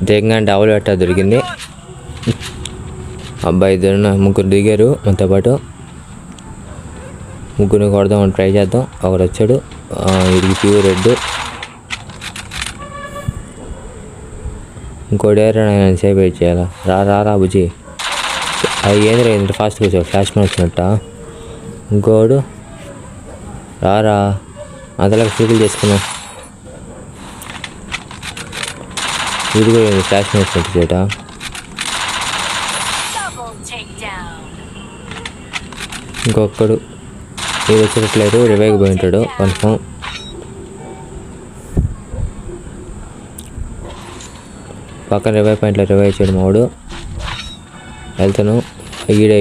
దిగంగా double పెట్టా దొరికింది. అబ్బాయి ముగ్గురు దిగారు మనతో పాటు. ముగ్గురిని కొడదాం ట్రై చేద్దాం. ఒకడు వచ్చాడు. ఇది ప్యూర్ రెడ్. ఇంకోటి సేవ్ వెయిట్ చేయాలా? రా బుజ్జి. అది ఏంటి ఫాస్ట్గా వచ్చాడు. ఫ్లాష్ మ్యాన్ వచ్చినట్ట. ఇంకోడు రారా అంతలాగా సీకులు చేసుకున్నాం. ఇది కూడా ఫ్లాష్ మ్యాన్ వచ్చినట్టు చేట. ఇంకొకడు ఇది వచ్చేటట్లేదు. రివైవ్కి పోయి ఉంటాడు కన్ఫామ్. పక్కన రివైవ్ పాయింట్లో రివైవ్ చేయడం వాడు. వెళ్తాను. ఈడే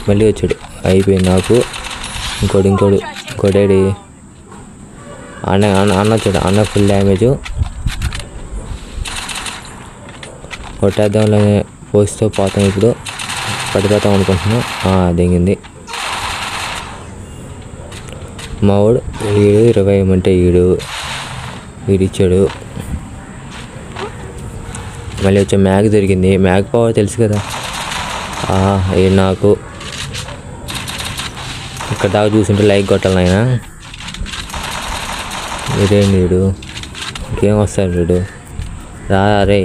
మళ్ళీ వచ్చాడు. అయిపోయింది నాకు. ఇంకోడేడి అన్న వచ్చాడు. అన్న ఫుల్ డ్యామేజ్. కొట్టేద్దాం పోస్తూ పోతాం. ఇప్పుడు పడిపోతాం అనుకుంటున్నాం. దిగింది మావాడు. వీడు రివైవ్ అంటే వీడిచ్చాడు. మళ్ళీ వచ్చే మ్యాగ్ దొరికింది. మ్యాగ్ పవర్ తెలుసు కదా. నాకు ఇక్కడ దాకా చూస్తుంటే లైక్ కొట్టాలి ఆయన. ఇదేంటి వీడు ఇంకేం వస్తాడు వీడు. రే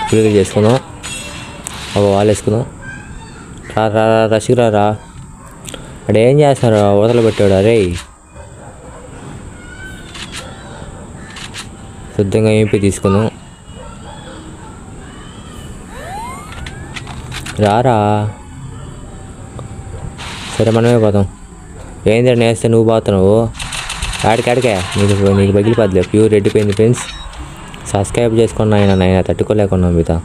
ఇప్పుడు చేసుకుందాం. ఒక వాల్ వేసుకుందాం. రా రష్కి రా. అక్కడ ఏం చేస్తున్నారు? వదలు పెట్టాడు. అరే శుద్ధంగా ఏంపి తీసుకుందాం. రారా. సరే మనమే పోతాం. ఏంటి నేస్తే నువ్వు పోతున్నావు ఆడికాడికే. నీకు పగిలిపోద్దులే. ప్యూర్ రెడ్ పోయింది ఫ్రెండ్స్. సబ్స్క్రైబ్ చేసుకున్నా ఆయన తట్టుకోలేకున్నాం మిగతా.